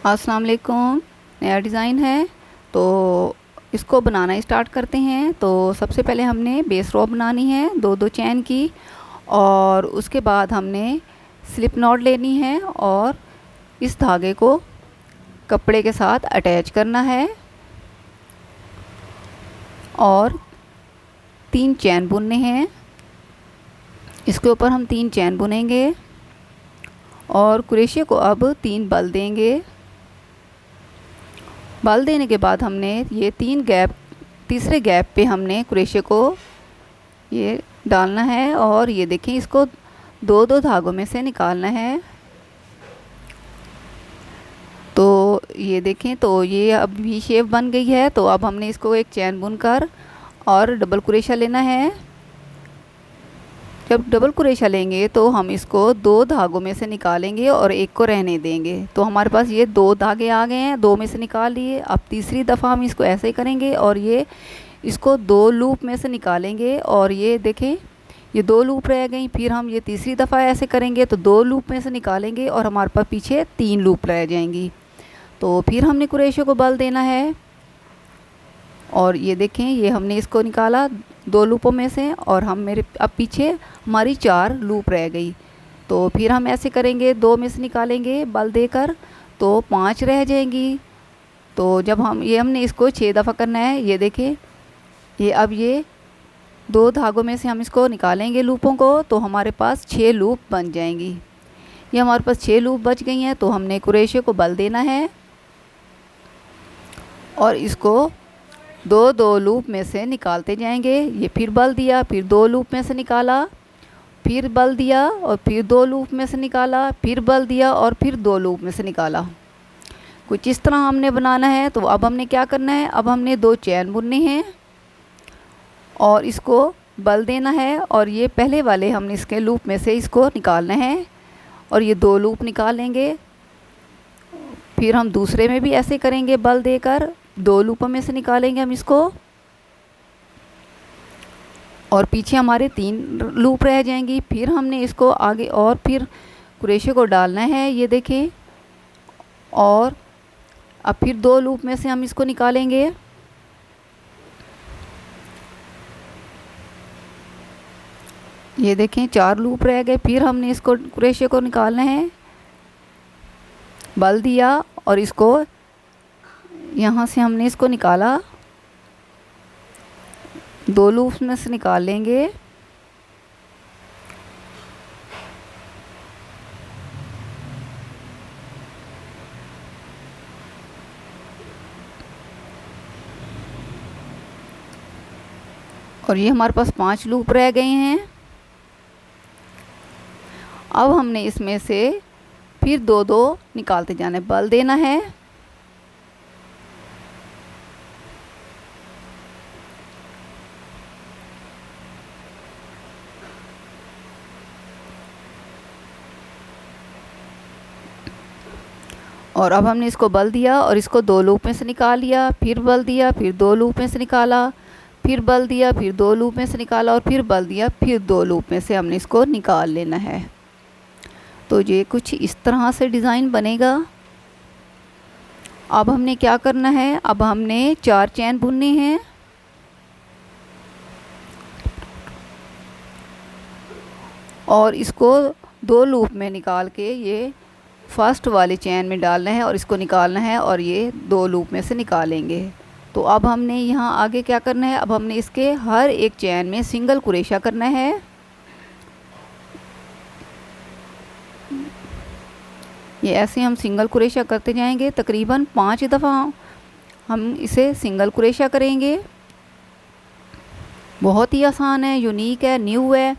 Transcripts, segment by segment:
अस्सलाम वालेकुम। नया डिज़ाइन है तो इसको बनाना स्टार्ट करते हैं। तो सबसे पहले हमने बेस रो बनानी है दो दो चैन की, और उसके बाद हमने स्लिप नॉट लेनी है और इस धागे को कपड़े के साथ अटैच करना है और 3 चैन बुनने हैं। इसके ऊपर हम 3 चैन बुनेंगे और क्रोशे को अब 3 बल देंगे। बल देने के बाद हमने ये 3 गैप, तीसरे गैप पे हमने क्रोशे को ये डालना है और ये देखें, इसको दो दो धागों में से निकालना है। तो ये देखें, तो ये अब भी शेप बन गई है। तो अब हमने इसको एक चैन बुनकर और डबल क्रोशा लेना है। जब डबल क्रोशा लेंगे तो हम इसको 2 धागों में से निकालेंगे और एक को रहने देंगे। तो हमारे पास ये 2 धागे आ गए हैं, 2 में से निकाल लिए। अब तीसरी दफ़ा हम इसको ऐसे ही करेंगे और ये इसको 2 लूप में से निकालेंगे और ये देखें, ये 2 लूप रह गई। फिर हम ये तीसरी दफ़ा ऐसे करेंगे तो 2 लूप में से निकालेंगे और हमारे पास पीछे 3 लूप रह जाएंगी। तो फिर हमने क्रोशे को बल देना है और ये देखें, ये हमने इसको निकाला 2 लूपों में से और अब पीछे हमारी 4 लूप रह गई। तो फिर हम ऐसे करेंगे, 2 में से निकालेंगे बल देकर तो 5 रह जाएंगी। तो जब हमने इसको 6 दफ़ा करना है। ये देखें, ये अब ये 2 धागों में से हम इसको निकालेंगे लूपों को, तो हमारे पास 6 लूप बन जाएंगी। ये हमारे पास 6 लूप बच गई हैं। तो हमने क्रोशे को बल देना है और इसको 2 लूप में से निकालते जाएंगे। ये फिर बल दिया, फिर 2 लूप में से निकाला, फिर बल दिया और फिर 2 लूप में से निकाला, फिर बल दिया और फिर 2 लूप में से निकाला। कुछ इस तरह हमने बनाना है। तो अब हमने क्या करना है, अब हमने 2 चैन बुनने हैं और इसको बल देना है और ये पहले वाले हमने इसके लूप में से इसको निकालना है और ये 2 लूप निकाल लेंगे। फिर हम दूसरे में भी ऐसे करेंगे, बल देकर 2 लूपों में से निकालेंगे हम इसको और पीछे हमारे 3 लूप रह जाएंगी। फिर हमने इसको आगे और फिर क्रोशे को डालना है, ये देखें, और अब फिर 2 लूप में से हम इसको निकालेंगे। ये देखें, 4 लूप रह गए। फिर हमने इसको क्रोशे को निकालना है, बल दिया और इसको यहाँ से हमने इसको निकाला, 2 लूप में से निकाल लेंगे और ये हमारे पास 5 लूप रह गए हैं। अब हमने इसमें से फिर 2 निकालते जाने, बल देना है और अब हमने इसको बल दिया और इसको 2 लूप में से निकाल लिया, फिर बल दिया, फिर 2 लूप में से निकाला, फिर बल दिया, फिर 2 लूप में से निकाला और फिर बल दिया, फिर 2 लूप में से हमने इसको निकाल लेना है। तो ये कुछ इस तरह से डिज़ाइन बनेगा। अब हमने क्या करना है, अब हमने 4 चैन बुनने हैं और इसको 2 लूप में निकाल के ये फर्स्ट वाली चैन में डालना है और इसको निकालना है और ये 2 लूप में से निकालेंगे। तो अब हमने यहाँ आगे क्या करना है, अब हमने इसके हर एक चैन में सिंगल क्रोशा करना है। ये ऐसे हम सिंगल क्रोशा करते जाएंगे, तकरीबन 5 दफ़ा हम इसे सिंगल क्रोशा करेंगे। बहुत ही आसान है, यूनिक है, न्यू है,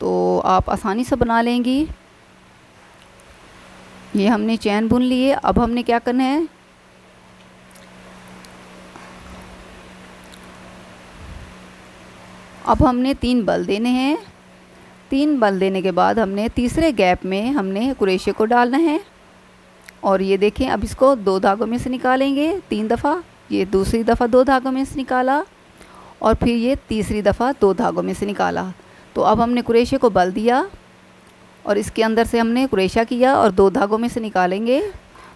तो आप आसानी से बना लेंगी। ये हमने चैन बुन लिए। अब हमने क्या करना है, अब हमने 3 बल देने हैं। 3 बल देने के बाद हमने तीसरे गैप में हमने क्रोशे को डालना है और ये देखें, अब इसको 2 धागों में से निकालेंगे 3 दफ़ा। ये दूसरी दफ़ा 2 धागों में से निकाला और फिर ये तीसरी दफ़ा 2 धागों में से निकाला। तो अब हमने क्रोशे को बल दिया और इसके अंदर से हमने क्रोशा किया और 2 धागों में से निकालेंगे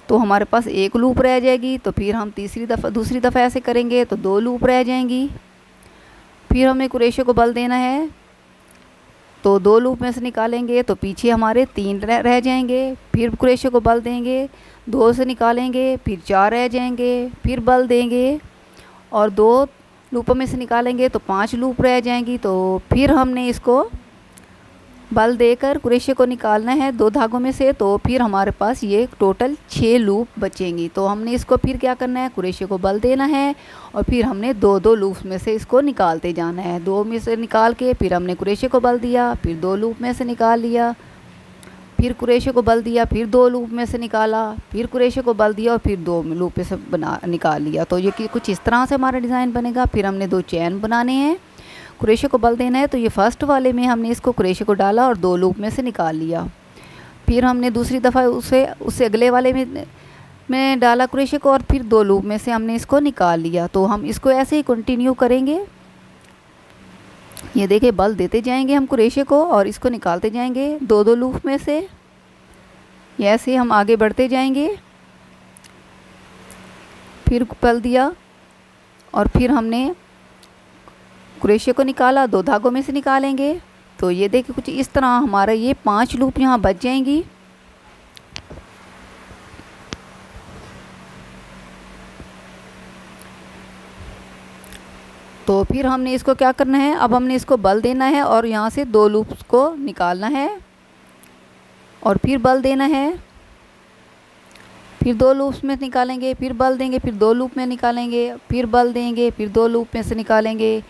तो हमारे पास एक लूप रह जाएगी। तो फिर हम दूसरी दफ़ा ऐसे करेंगे तो 2 लूप रह जाएंगी। फिर हमें कुरेशे को बल देना है, तो 2 लूप में से निकालेंगे तो पीछे हमारे 3 रह जाएंगे। फिर कुरेशे को बल देंगे, 2 से निकालेंगे, फिर 4 रह जाएंगे। फिर बल देंगे और 2 लूपों में से निकालेंगे तो 5 लूप रह जाएंगी। तो फिर हमने इसको बल देकर कुरेशे को निकालना है 2 धागों में से। तो फिर हमारे पास ये टोटल 6 लूप बचेंगी। तो हमने इसको फिर क्या करना है, कुरेशे को बल देना है और फिर हमने 2-2 लूप में से इसको निकालते जाना है। 2 में से निकाल के फिर हमने कुरेशे को बल दिया, फिर 2 लूप में से निकाल लिया, फिर कुरेशे को बल दिया, फिर 2 लूप में से निकाला, फिर कुरेशे को बल दिया और फिर 2 लूप में से निकाल लिया। तो ये कुछ इस तरह से हमारा डिज़ाइन बनेगा। फिर हमने 2 चैन बनाने हैं, कुरेशे को बल देना है। तो ये फर्स्ट वाले में हमने इसको कुरेशे को डाला और 2 लूप में से निकाल लिया। फिर हमने दूसरी दफ़ा उससे अगले वाले में डाला कुरेशे को और फिर 2 लूप में से हमने इसको निकाल लिया। तो हम इसको ऐसे ही कंटिन्यू करेंगे। ये देखिए, बल देते जाएंगे हम कुरेशे को और इसको निकालते जाएंगे 2-2 लूप में से। ये ऐसे हम आगे बढ़ते जाएंगे। फिर बल दिया और फिर हमने कुरेशे को निकाला, 2 धागों में से निकालेंगे। तो ये देखिए, कुछ इस तरह हमारा ये 5 लूप यहाँ बच जाएंगी। तो फिर हमने इसको क्या करना है, अब हमने इसको बल देना है और यहाँ से 2 लूप्स को निकालना है और फिर बल देना है। फिर 2 लूप्स में निकालेंगे, फिर बल देंगे, फिर 2 लूप में निकालेंगे, फिर बल देंगे, फिर 2 लूप में से निकालेंगे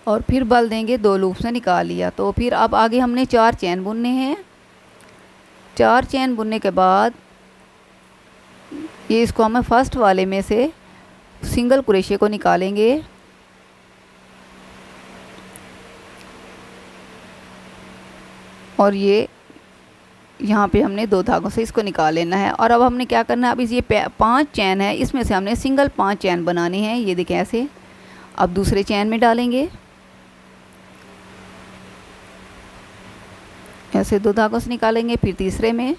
और फिर बल देंगे, 2 लूप से निकाल लिया। तो फिर अब आगे हमने 4 चैन बुनने हैं। 4 चैन बुनने के बाद ये इसको हमें फर्स्ट वाले में से सिंगल कुरेशे को निकालेंगे और ये यहाँ पे हमने 2 धागों से इसको निकाल लेना है। और अब हमने क्या करना है, अब ये 5 चैन है, इसमें से हमने सिंगल 5 चैन बनानी है। ये देखें ऐसे। अब दूसरे चैन में डालेंगे, ऐसे 2 धागों से निकालेंगे, फिर तीसरे में,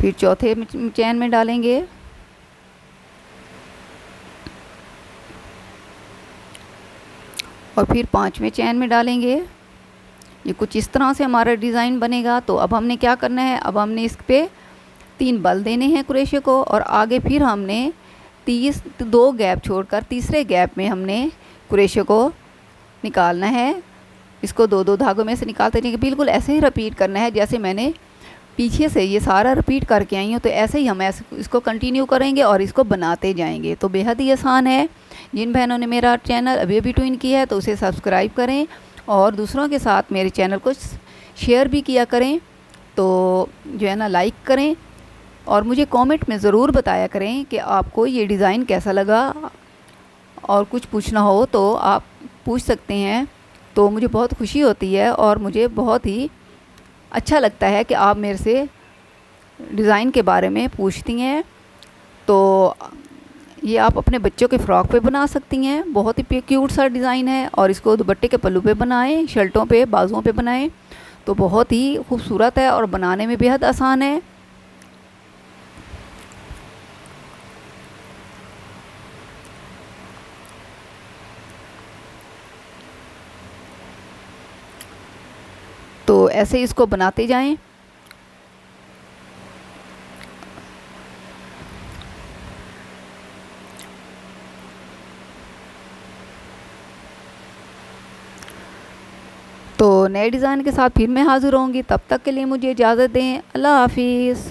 फिर चौथे चैन में डालेंगे और फिर 5वें चैन में डालेंगे। ये कुछ इस तरह से हमारा डिज़ाइन बनेगा। तो अब हमने क्या करना है, अब हमने इस पे 3 बल देने हैं कुरेशे को और आगे फिर हमने 2 गैप छोड़कर तीसरे गैप में हमने कुरेशे को निकालना है। इसको 2-2 धागों में से निकालते जाएंगे। बिल्कुल ऐसे ही रिपीट करना है जैसे मैंने पीछे से ये सारा रिपीट करके आई हूँ। तो ऐसे ही हम इसको कंटिन्यू करेंगे और इसको बनाते जाएंगे। तो बेहद ही आसान है। जिन बहनों ने मेरा चैनल अभी अभी ट्यून किया है तो उसे सब्सक्राइब करें और दूसरों के साथ मेरे चैनल को शेयर भी किया करें। तो जो है ना, लाइक करें और मुझे कमेंट में ज़रूर बताया करें कि आपको ये डिज़ाइन कैसा लगा। और कुछ पूछना हो तो आप पूछ सकते हैं। तो मुझे बहुत खुशी होती है और मुझे बहुत ही अच्छा लगता है कि आप मेरे से डिज़ाइन के बारे में पूछती हैं। तो ये आप अपने बच्चों के फ़्रॉक पे बना सकती हैं। बहुत ही क्यूट सा डिज़ाइन है। और इसको दुपट्टे के पल्लू पे बनाएं, शर्टों पे, बाजुओं पे बनाएं तो बहुत ही खूबसूरत है और बनाने में बेहद आसान है। तो ऐसे इसको बनाते जाएं। तो नए डिज़ाइन के साथ फिर मैं हाज़िर होंगी। तब तक के लिए मुझे इजाज़त दें। अल्लाह हाफिज़।